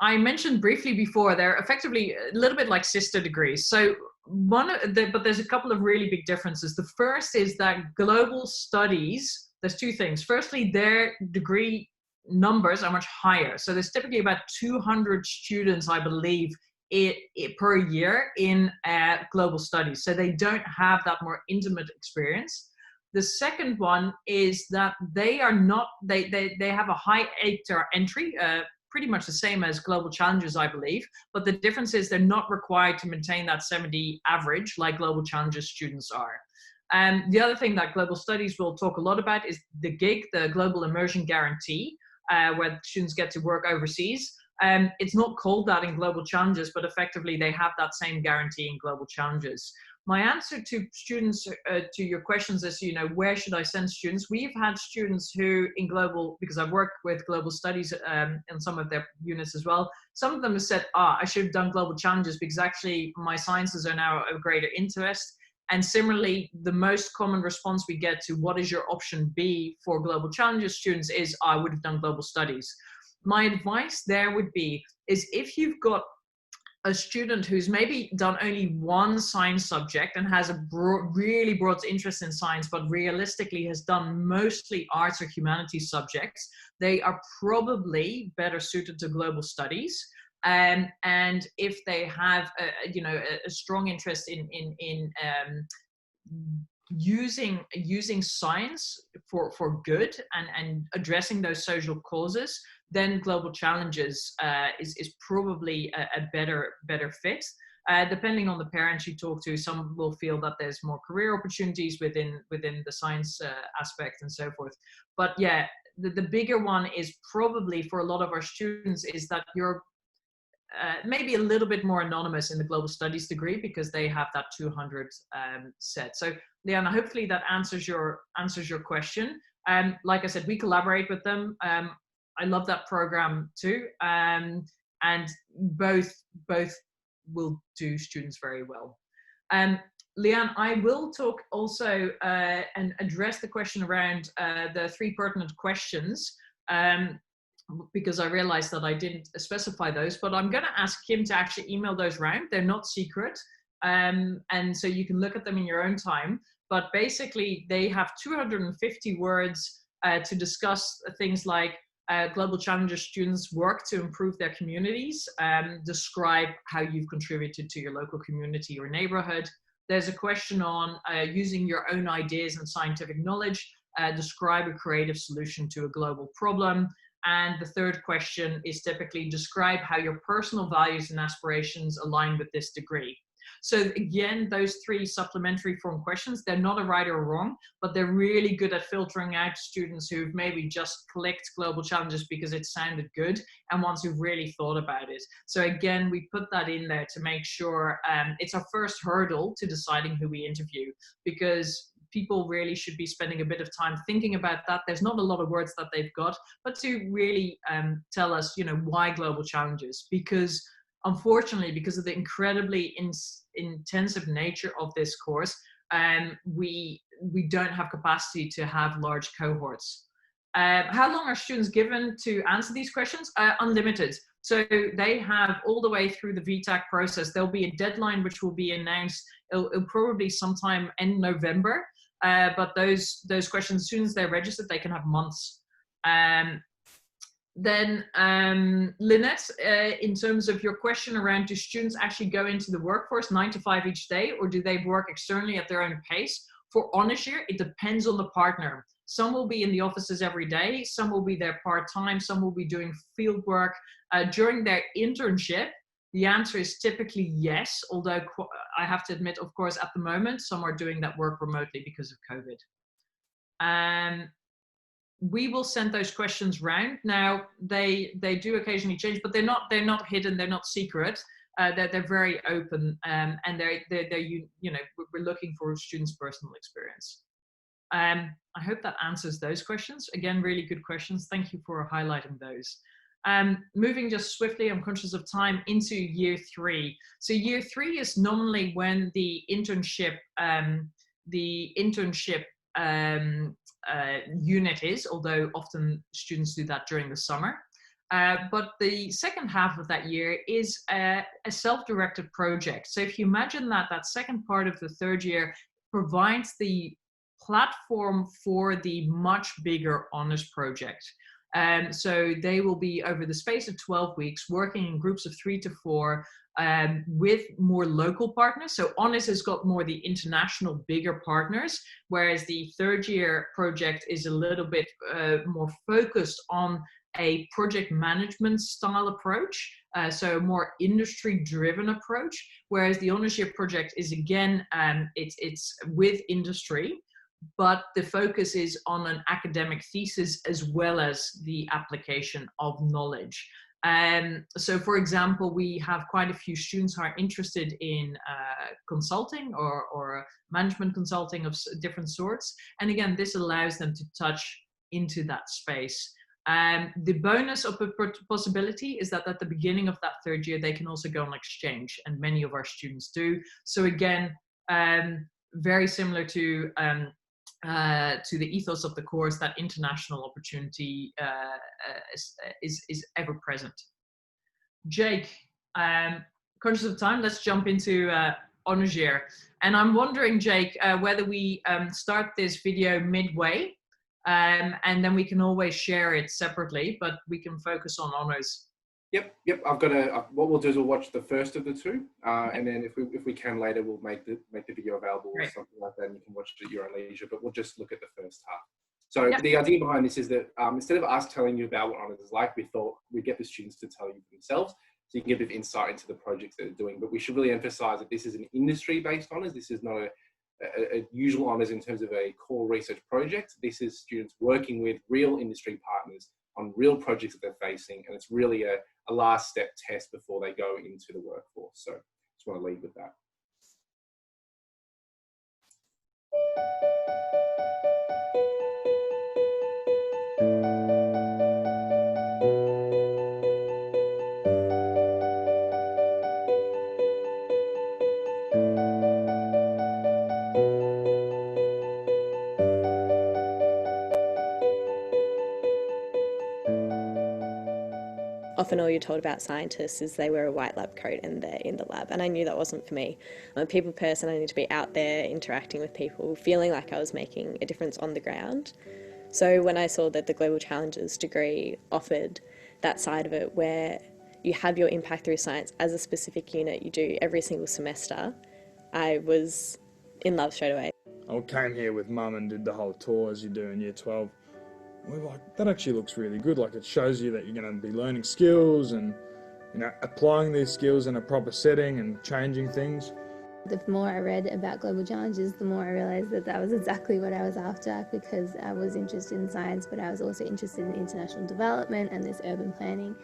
I mentioned briefly before, they're effectively a little bit like sister degrees. So but there's a couple of really big differences. The first is that global studies, there's two things. Firstly, their degree numbers are much higher. So there's typically about 200 students, I believe, per year in global studies. So they don't have that more intimate experience. The second one is that they are not, they have a high ATAR entry, pretty much the same as global challenges, I believe. But the difference is they're not required to maintain that 70 average like global challenges students are. And the other thing that global studies will talk a lot about is the GIG, the Global Immersion Guarantee, where students get to work overseas. It's not called that in global challenges, but effectively they have that same guarantee in global challenges. My answer to students, to your questions is, where should I send students? We've had students who in global, because I've worked with global studies in some of their units as well, some of them have said, I should have done global challenges because actually my sciences are now of greater interest. And similarly, the most common response we get to what is your option B for global challenges students is, I would have done global studies. My advice there would be, is if you've got a student who's maybe done only one science subject and has a really broad interest in science, but realistically has done mostly arts or humanities subjects, they are probably better suited to global studies. And if they have a strong interest in using science for good and addressing those social causes, then global challenges is probably a better fit. Depending on the parents you talk to, some will feel that there's more career opportunities within the science aspect and so forth. But yeah, the bigger one is probably for a lot of our students is that you're maybe a little bit more anonymous in the global studies degree because they have that 200 set. So Liana, hopefully that answers your question. Like I said, we collaborate with them. I love that program too, and both will do students very well. Leanne, I will talk also and address the question around the 3 pertinent questions. Because I realized that I didn't specify those, but I'm going to ask Kim to actually email those around. They're not secret. And so you can look at them in your own time. But basically, they have 250 words to discuss things like global challenges students work to improve their communities, describe how you've contributed to your local community or neighborhood. There's a question on using your own ideas and scientific knowledge, describe a creative solution to a global problem. And the third question is typically describe how your personal values and aspirations align with this degree. So again, those 3 supplementary form questions, they're not a right or wrong, but they're really good at filtering out students who've maybe just clicked global challenges because it sounded good and ones who've really thought about it. So again, we put that in there to make sure it's our first hurdle to deciding who we interview, because people really should be spending a bit of time thinking about that. There's not a lot of words that they've got, but to really tell us, why global challenges? Because unfortunately, because of the incredibly intensive nature of this course, we don't have capacity to have large cohorts. How long are students given to answer these questions? Unlimited. So they have all the way through the VTAC process. There'll be a deadline which will be announced. It'll probably sometime in November. But those questions, as soon as they're registered, they can have months. Then Lynette, in terms of your question around, do students actually go into the workforce 9 to 5 each day, or do they work externally at their own pace? For honors year, it depends on the partner. Some will be in the offices every day, some will be there part-time, some will be doing field work. During their internship, the answer is typically yes, although I have to admit, of course, at the moment, some are doing that work remotely because of COVID. We will send those questions round. Now, they do occasionally change, but they're not hidden, they're not secret. They're very open, and we're looking for students' personal experience. I hope that answers those questions. Again, really good questions. Thank you for highlighting those. Moving just swiftly, I'm conscious of time, into year 3. So year 3 is normally when the internship unit is, although often students do that during the summer. But the second half of that year is a self-directed project. So if you imagine that second part of the third year provides the platform for the much bigger honors project. So they will be, over the space of 12 weeks, working in groups of 3 to 4 with more local partners. So honors has got more the international bigger partners, whereas the third year project is a little bit more focused on a project management style approach, so a more industry driven approach, whereas the honors year project is, again, it's with industry, but the focus is on an academic thesis as well as the application of knowledge. So for example, we have quite a few students who are interested in consulting or management consulting of different sorts. And again, this allows them to touch into that space. The bonus of a possibility is that at the beginning of that third year, they can also go on exchange, and many of our students do. So again, very similar to the ethos of the course, that international opportunity is ever present. Jake, conscious of time, let's jump into honors year. And I'm wondering, Jake, whether we start this video midway, and then we can always share it separately, but we can focus on honors. Yep. I've got what we'll do is we'll watch the first of the 2, and then if we can later, we'll make the video available or something like that, and you can watch it at your own leisure. But we'll just look at the first half. So the idea behind this is that instead of us telling you about what honors is like, we thought we'd get the students to tell you themselves. so you can get a bit of insight into the projects that they're doing. But we should really emphasise that this is an industry-based honours. This is not a usual honours in terms of a core research project. This is students working with real industry partners on real projects that they're facing, and it's really a last step test before they go into the workforce. So just want to lead with that. Often all you're told about scientists is they wear a white lab coat and they're in the lab, and I knew that wasn't for me. I'm a people person. I need to be out there interacting with people, feeling like I was making a difference on the ground. So when I saw that the Global Challenges degree offered that side of it, where you have your impact through science as a specific unit you do every single semester, I was in love straight away. I came here with Mum and did the whole tour as you do in Year 12. We were like, that actually looks really good. Like, it shows you that you're going to be learning skills and, you know, applying these skills in a proper setting and changing things. The more I read about Global Challenges, the more I realised that that was exactly what I was after, because I was interested in science, but I was also interested in international development and this urban planning.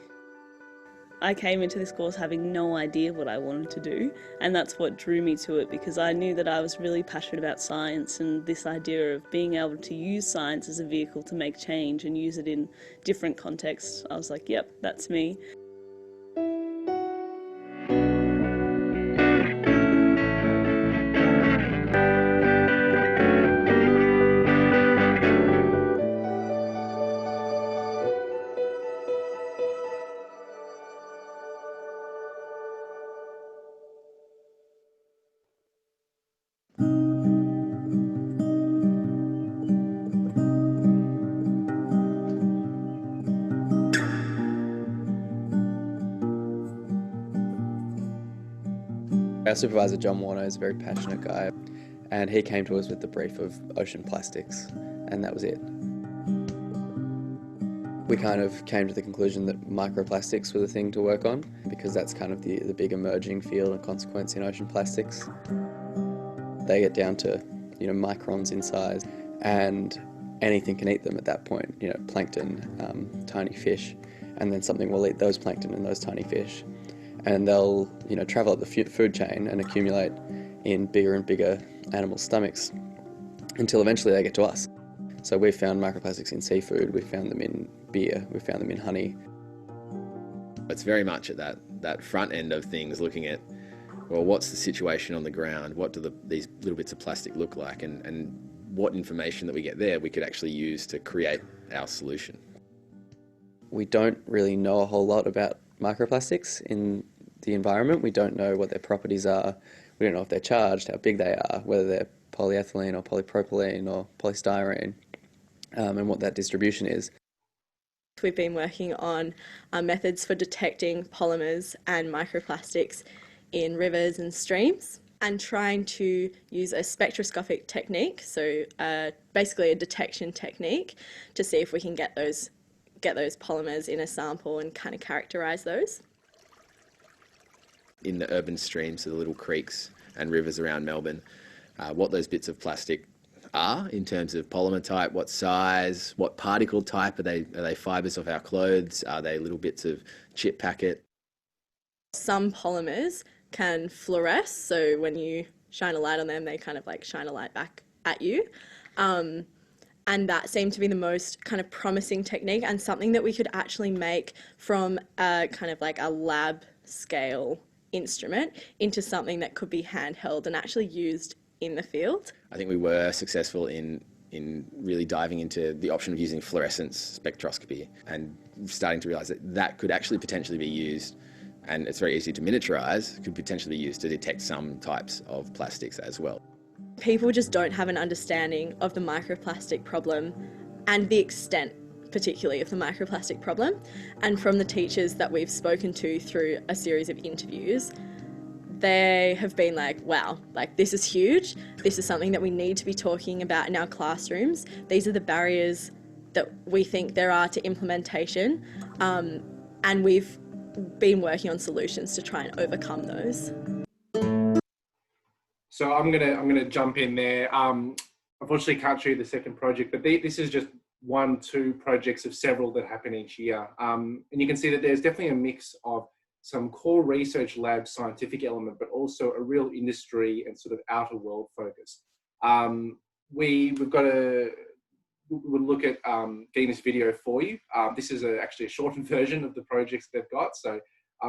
I came into this course having no idea what I wanted to do, and that's what drew me to it, because I knew that I was really passionate about science and this idea of being able to use science as a vehicle to make change and use it in different contexts. I was like, yep, that's me. Our supervisor, John Warner, is a very passionate guy, and he came to us with the brief of ocean plastics, and that was it. We kind of came to the conclusion that microplastics were the thing to work on, because that's kind of the big emerging field and consequence in ocean plastics. They get down to, you know, microns in size, and anything can eat them at that point. You know, plankton, tiny fish, and then something will eat those plankton and those tiny fish. And they'll, you know, travel up the food chain and accumulate in bigger and bigger animal stomachs until eventually they get to us. So we've found microplastics in seafood, we've found them in beer, we've found them in honey. It's very much at that front end of things, looking at, well, what's the situation on the ground? What do these little bits of plastic look like? And what information that we get there we could actually use to create our solution. We don't really know a whole lot about microplastics in the environment. We don't know what their properties are. We don't know if they're charged, how big they are, whether they're polyethylene or polypropylene or polystyrene, and what that distribution is. We've been working on methods for detecting polymers and microplastics in rivers and streams, and trying to use a spectroscopic technique, so basically a detection technique, to see if we can get those polymers in a sample and kind of characterise those. In the urban streams, so the little creeks and rivers around Melbourne, what those bits of plastic are in terms of polymer type, what size, what particle type. Are they fibres of our clothes? Are they little bits of chip packet? Some polymers can fluoresce, so when you shine a light on them, they kind of like shine a light back at you. And that seemed to be the most kind of promising technique, and something that we could actually make from a kind of like a lab scale instrument into something that could be handheld and actually used in the field. I think we were successful in really diving into the option of using fluorescence spectroscopy and starting to realise that could actually potentially be used, and it's very easy to miniaturise, could potentially be used to detect some types of plastics as well. People just don't have an understanding of the microplastic problem and the extent particularly of the microplastic problem. And from the teachers that we've spoken to through a series of interviews, they have been like, wow, like this is huge. This is something that we need to be talking about in our classrooms. These are the barriers that we think there are to implementation. And we've been working on solutions to try and overcome those. So I'm gonna jump in there. Unfortunately, can't show you the second project, but this is just 1-2 projects of several that happen each year. And you can see that there's definitely a mix of some core research lab scientific element, but also a real industry and sort of outer world focus. We'll look at getting this video for you. This is actually a shortened version of the projects they've got, so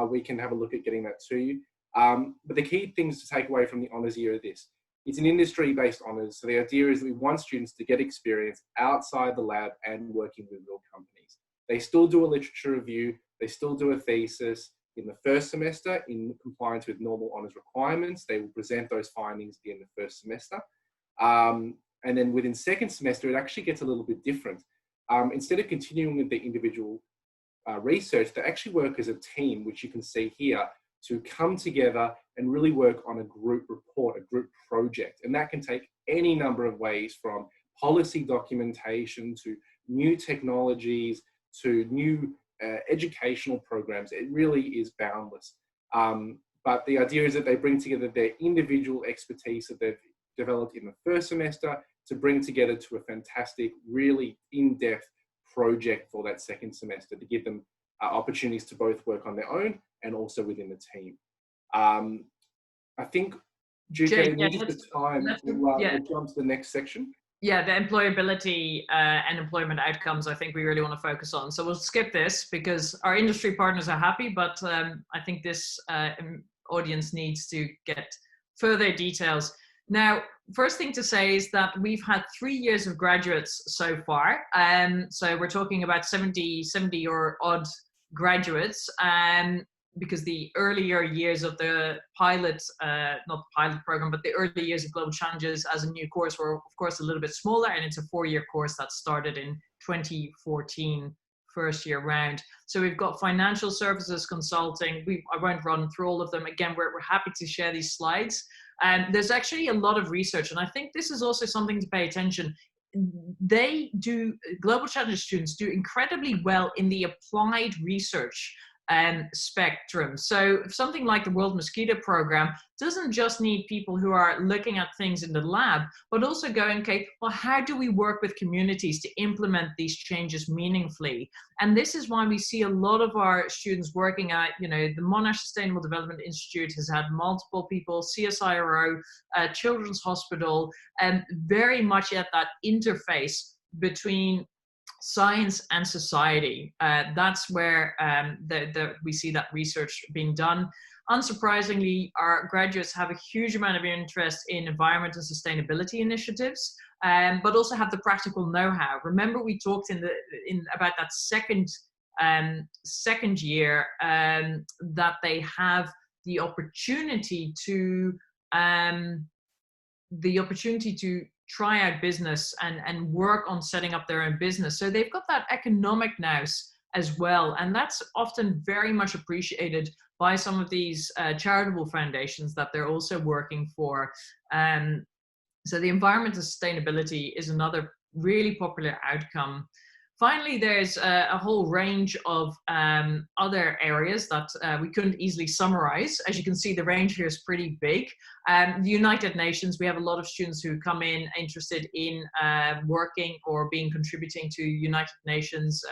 we can have a look at getting that to you. But the key things to take away from the honours year are this. It's an industry-based honours, so the idea is that we want students to get experience outside the lab and working with real companies. They still do a literature review, they still do a thesis in the first semester in compliance with normal honours requirements. They will present those findings at the end of the first semester. And then within second semester, it actually gets a little bit different. Instead of continuing with the individual research, they actually work as a team, which you can see here, to come together and really work on a group report, a group project. And that can take any number of ways, from policy documentation to new technologies to new educational programs. It really is boundless. But the idea is that they bring together their individual expertise that they've developed in the first semester to bring together to a fantastic, really in-depth project for that second semester, to give them opportunities to both work on their own and also within the team. I think, Duke, in the interest of time, we'll jump to the next section. Yeah, the employability and employment outcomes, I think we really want to focus on. So we'll skip this because our industry partners are happy, but I think this audience needs to get further details. Now, first thing to say is that we've had 3 years of graduates so far. So we're talking about 70 or odd graduates, because the earlier years of the pilot, not the pilot program, but the early years of Global Challenges as a new course were, of course, a little bit smaller, and it's a 4-year course that started in 2014, first year round. So we've got financial services, consulting. I won't run through all of them. Again, we're happy to share these slides. There's actually a lot of research, and I think this is also something to pay attention. Global Challenges students do incredibly well in the applied research spectrum. So something like the World Mosquito Program doesn't just need people who are looking at things in the lab, but also going, okay, well, how do we work with communities to implement these changes meaningfully? And this is why we see a lot of our students working at, the Monash Sustainable Development Institute has had multiple people, CSIRO, Children's Hospital, and very much at that interface between science and society. That's where we see that research being done. Unsurprisingly, our graduates have a huge amount of interest in environment and sustainability initiatives, but also have the practical know-how. Remember, we talked about that second year that they have the opportunity to try out business and work on setting up their own business. So they've got that economic nous as well. And that's often very much appreciated by some of these charitable foundations that they're also working for. So the environment and sustainability is another really popular outcome. Finally, there's a whole range of other areas that we couldn't easily summarize. As you can see, the range here is pretty big. The United Nations, we have a lot of students who come in interested in working or contributing to United Nations,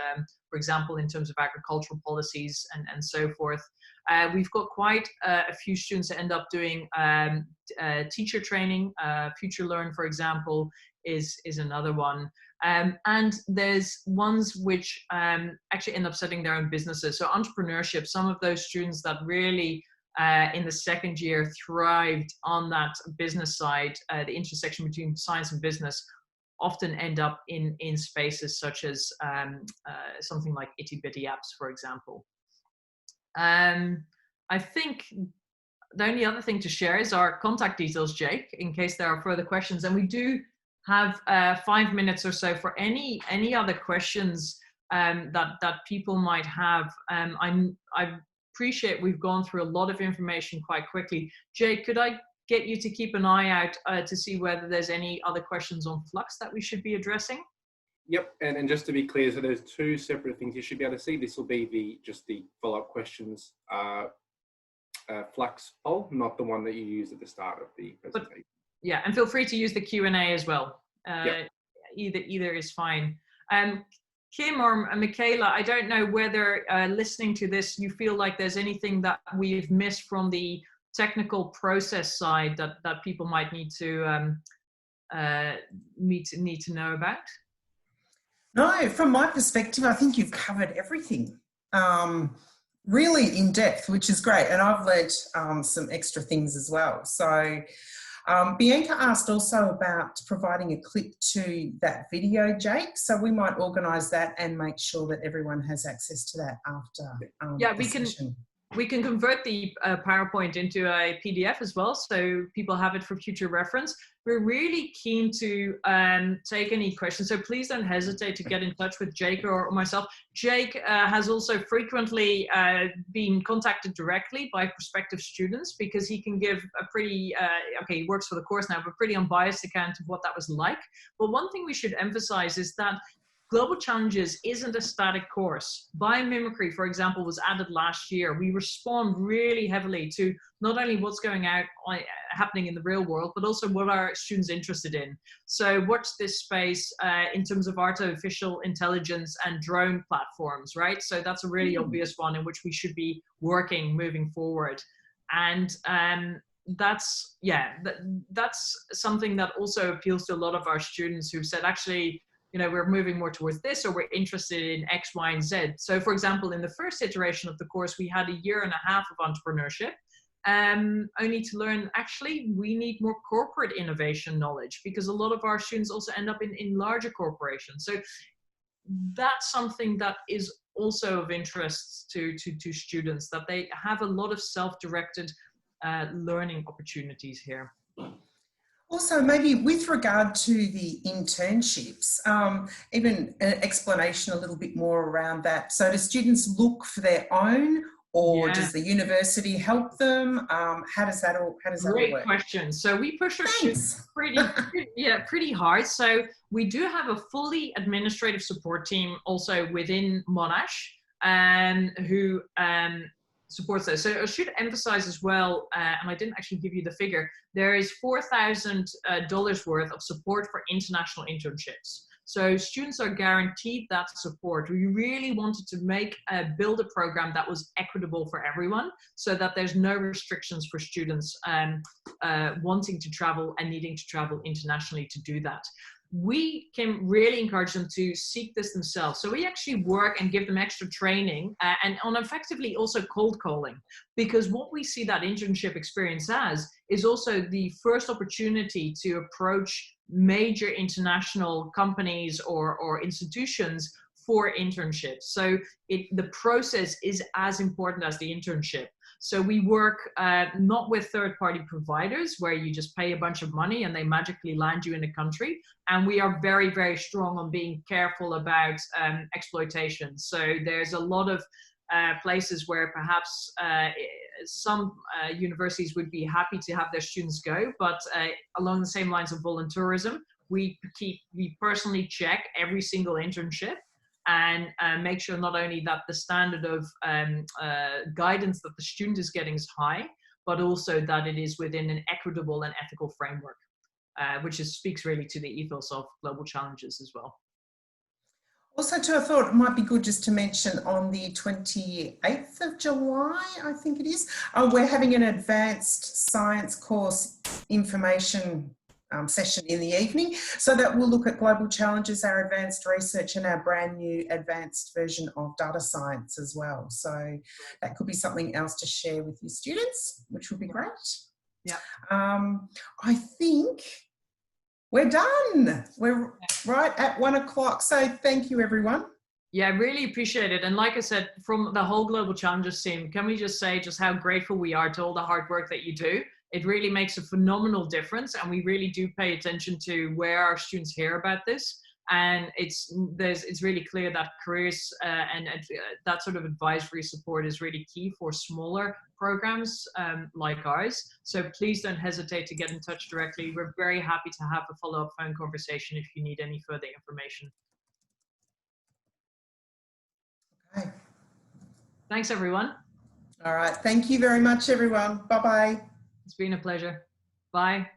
for example, in terms of agricultural policies and so forth. We've got quite a few students that end up doing teacher training. Future Learn, for example, is another one. And there's ones which actually end up setting their own businesses. So entrepreneurship, some of those students that really in the second year thrived on that business side, the intersection between science and business, often end up in spaces such as something like Itty Bitty Apps, for example. I think the only other thing to share is our contact details, Jake, in case there are further questions. And we do have 5 minutes or so for any other questions that people might have. I appreciate we've gone through a lot of information quite quickly. Jake, could I get you to keep an eye out to see whether there's any other questions on Flux that we should be addressing? Yep, and just to be clear, so there's two separate things you should be able to see. This will be just the follow-up questions Flux poll, not the one that you used at the start of the presentation. Yeah, and feel free to use the Q&A as well. Yep. Either is fine. Kim or Michaela, I don't know whether listening to this, you feel like there's anything that we've missed from the technical process side that people might need to know about. No, from my perspective, I think you've covered everything really in depth, which is great. And I've learnt some extra things as well. So Bianca asked also about providing a clip to that video, Jake. So we might organise that and make sure that everyone has access to that after the session. We can convert the PowerPoint into a PDF as well, so people have it for future reference. We're really keen to take any questions, so please don't hesitate to get in touch with Jake or myself. Jake has also frequently been contacted directly by prospective students because he can give a pretty, he works for the course now, but pretty unbiased account of what that was like. But one thing we should emphasize is that Global Challenges isn't a static course. Biomimicry, for example, was added last year. We respond really heavily to not only what's happening in the real world, but also what are students interested in. So watch this space in terms of artificial intelligence and drone platforms, right? So that's a really obvious one in which we should be working moving forward. And that's something that also appeals to a lot of our students who've said, actually, we're moving more towards this, or we're interested in X, Y, and Z. So for example, in the first iteration of the course, we had 1.5 years of entrepreneurship, only to learn, actually, we need more corporate innovation knowledge because a lot of our students also end up in larger corporations. So that's something that is also of interest to students, that they have a lot of self-directed learning opportunities here. Also, maybe with regard to the internships, even an explanation a little bit more around that. So do students look for their own, or does the university help them? How does that all work? Great question. So we push our students pretty hard. So we do have a fully administrative support team also within Monash, who supports those. So I should emphasize as well, and I didn't actually give you the figure, there is $4,000 worth of support for international internships. So students are guaranteed that support. We really wanted to build a program that was equitable for everyone, so that there's no restrictions for students wanting to travel and needing to travel internationally to do that. We can really encourage them to seek this themselves. So we actually work and give them extra training and on effectively also cold calling, because what we see that internship experience as is also the first opportunity to approach major international companies or institutions for internships. So the process is as important as the internship. So we work not with third-party providers where you just pay a bunch of money and they magically land you in a country. And we are very, very strong on being careful about exploitation. So there's a lot of places where perhaps some universities would be happy to have their students go, but along the same lines of volunteerism, we personally check every single internship and make sure not only that the standard of guidance that the student is getting is high, but also that it is within an equitable and ethical framework, which speaks really to the ethos of Global Challenges as well. Also, too, I thought it might be good just to mention on the 28th of July, I think it is, we're having an advanced science course information session in the evening. So that we'll look at Global Challenges, our advanced research, and our brand new advanced version of data science as well. So that could be something else to share with your students, which would be great. Yeah. I think we're done. We're right at 1 o'clock. So thank you, everyone. Yeah, I really appreciate it. And like I said, from the whole Global Challenges team, can we just say just how grateful we are to all the hard work that you do? It really makes a phenomenal difference, and we really do pay attention to where our students hear about this. And it's really clear that careers and that sort of advisory support is really key for smaller programs like ours. So please don't hesitate to get in touch directly. We're very happy to have a follow-up phone conversation if you need any further information. Thanks, everyone. All right. Thank you very much, everyone. Bye-bye. It's been a pleasure. Bye.